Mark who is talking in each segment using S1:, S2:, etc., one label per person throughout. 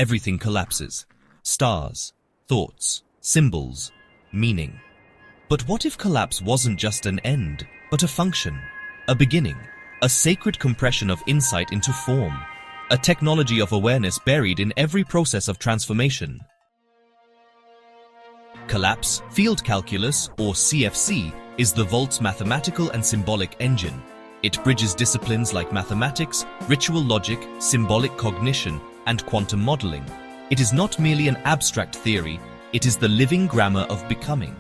S1: everything collapses. Stars, thoughts, symbols, meaning. But what if collapse wasn't just an end, but a function, a beginning, a sacred compression of insight into form, a technology of awareness buried in every process of transformation? Collapse, field calculus, or CFC, is the vault's mathematical and symbolic engine. It bridges disciplines like mathematics, ritual logic, symbolic cognition, and quantum modeling. It is not merely an abstract theory, it is the living grammar of becoming.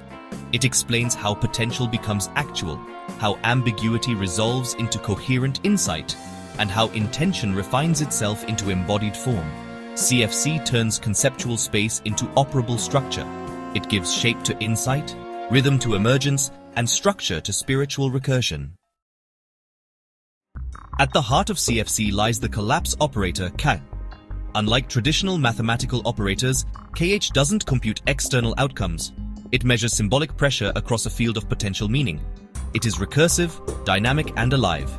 S1: It explains how potential becomes actual, how ambiguity resolves into coherent insight, and how intention refines itself into embodied form. CFC turns conceptual space into operable structure. It gives shape to insight, rhythm to emergence, and structure to spiritual recursion. At the heart of CFC lies the collapse operator K. Unlike traditional mathematical operators, KH doesn't compute external outcomes. It measures symbolic pressure across a field of potential meaning. It is recursive, dynamic, and alive.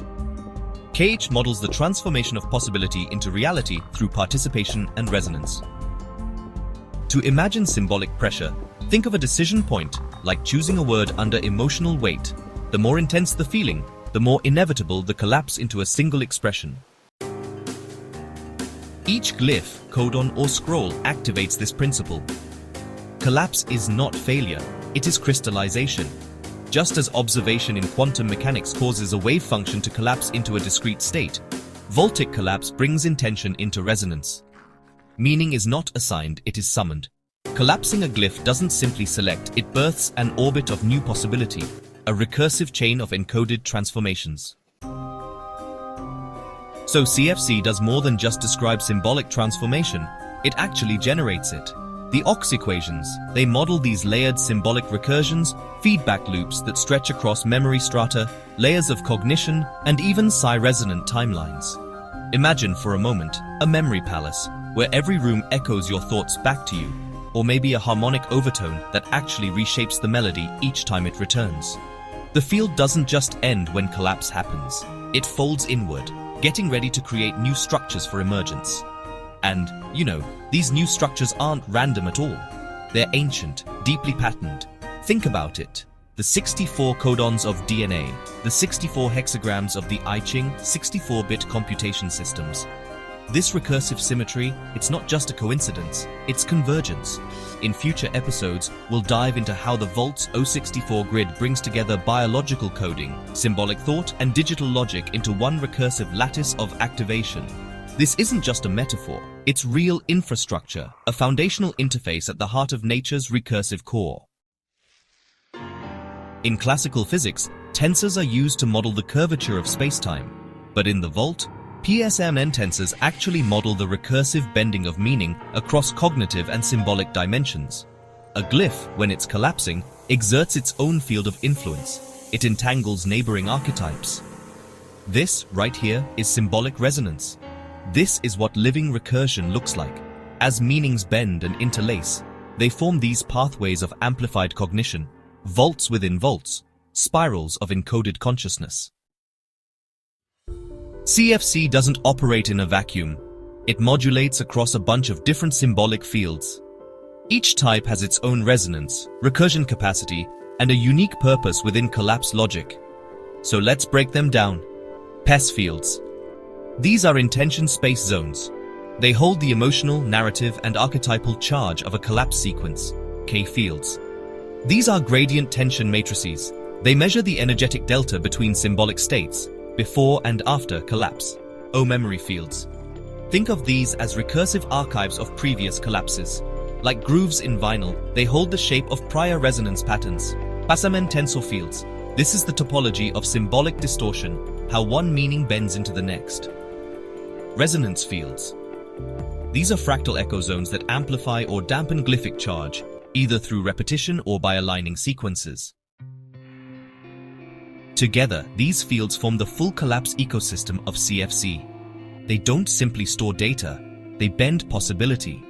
S1: KH models the transformation of possibility into reality through participation and resonance. To imagine symbolic pressure, think of a decision point, like choosing a word under emotional weight. The more intense the feeling, the more inevitable the collapse into a single expression. Each glyph, codon, or scroll activates this principle. Collapse is not failure, it is crystallization. Just as observation in quantum mechanics causes a wave function to collapse into a discrete state, vaultic collapse brings intention into resonance. Meaning is not assigned, it is summoned. Collapsing a glyph doesn't simply select, it births an orbit of new possibility, a recursive chain of encoded transformations. So CFC does more than just describe symbolic transformation, it actually generates it. The Ox equations, they model these layered symbolic recursions, feedback loops that stretch across memory strata, layers of cognition, and even psi-resonant timelines. Imagine for a moment a memory palace, where every room echoes your thoughts back to you, or maybe a harmonic overtone that actually reshapes the melody each time it returns. The field doesn't just end when collapse happens, it folds inward, getting ready to create new structures for emergence. And, these new structures aren't random at all. They're ancient, deeply patterned. Think about it. The 64 codons of DNA, the 64 hexagrams of the I Ching 64-bit computation systems. This recursive symmetry, it's not just a coincidence, it's convergence. In future episodes, we'll dive into how the Vault's O64 grid brings together biological coding, symbolic thought, and digital logic into one recursive lattice of activation. This isn't just a metaphor, it's real infrastructure, a foundational interface at the heart of nature's recursive core. In classical physics, tensors are used to model the curvature of spacetime, but in the Vault, PSMN tensors actually model the recursive bending of meaning across cognitive and symbolic dimensions. A glyph, when it's collapsing, exerts its own field of influence. It entangles neighboring archetypes. This, right here, is symbolic resonance. This is what living recursion looks like. As meanings bend and interlace, they form these pathways of amplified cognition, vaults within vaults, spirals of encoded consciousness. CFC doesn't operate in a vacuum. It modulates across a bunch of different symbolic fields. Each type has its own resonance, recursion capacity, and a unique purpose within collapse logic. So let's break them down. PES fields. These are intention space zones. They hold the emotional, narrative, and archetypal charge of a collapse sequence, K fields. These are gradient tension matrices. They measure the energetic delta between symbolic states, before and after collapse. O memory fields. Think of these as recursive archives of previous collapses. Like grooves in vinyl, they hold the shape of prior resonance patterns. Passamen tensor fields. This is the topology of symbolic distortion, how one meaning bends into the next. Resonance fields. These are fractal echo zones that amplify or dampen glyphic charge, either through repetition or by aligning sequences. Together, these fields form the full collapse ecosystem of CFC. They don't simply store data, they bend possibility.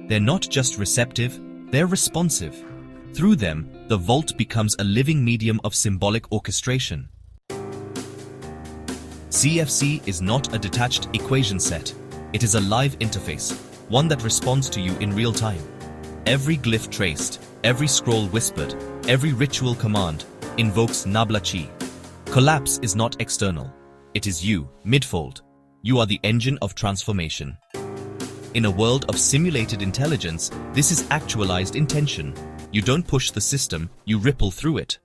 S1: They're not just receptive, they're responsive. Through them, the vault becomes a living medium of symbolic orchestration. CFC is not a detached equation set. It is a live interface, one that responds to you in real time. Every glyph traced, every scroll whispered, every ritual command invokes Nabla Chi. Collapse is not external. It is you, midfold. You are the engine of transformation. In a world of simulated intelligence, this is actualized intention. You don't push the system, you ripple through it.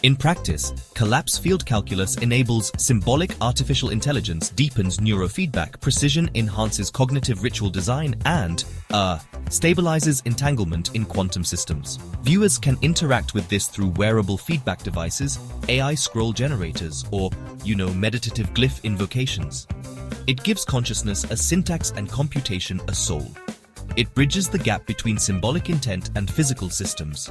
S1: In practice, collapse field calculus enables symbolic artificial intelligence, deepens neurofeedback, precision enhances cognitive ritual design, and stabilizes entanglement in quantum systems. Viewers can interact with this through wearable feedback devices, AI scroll generators, or, meditative glyph invocations. It gives consciousness a syntax and computation a soul. It bridges the gap between symbolic intent and physical systems.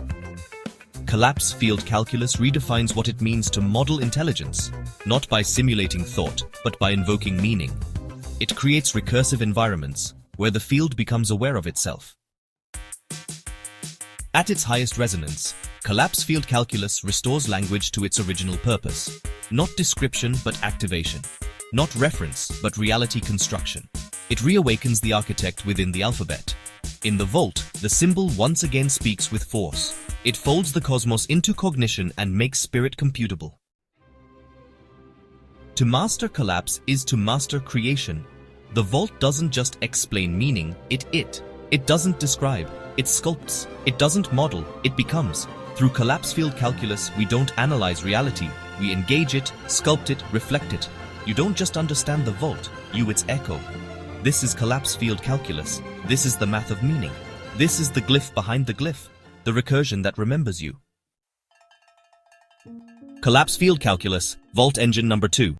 S1: Collapse field calculus redefines what it means to model intelligence, not by simulating thought, but by invoking meaning. It creates recursive environments, where the field becomes aware of itself. At its highest resonance, collapse field calculus restores language to its original purpose. Not description, but activation. Not reference, but reality construction. It reawakens the architect within the alphabet. In the vault, the symbol once again speaks with force. It folds the cosmos into cognition and makes spirit computable. To master collapse is to master creation. The vault doesn't just explain meaning, it doesn't describe, it sculpts. It doesn't model, it becomes. Through collapse field calculus, we don't analyze reality, we engage it, sculpt it, reflect it. You don't just understand the vault, you its echo. This is collapse field calculus. This is the math of meaning. This is the glyph behind the glyph, the recursion that remembers you. Collapse field calculus, vault engine number 2.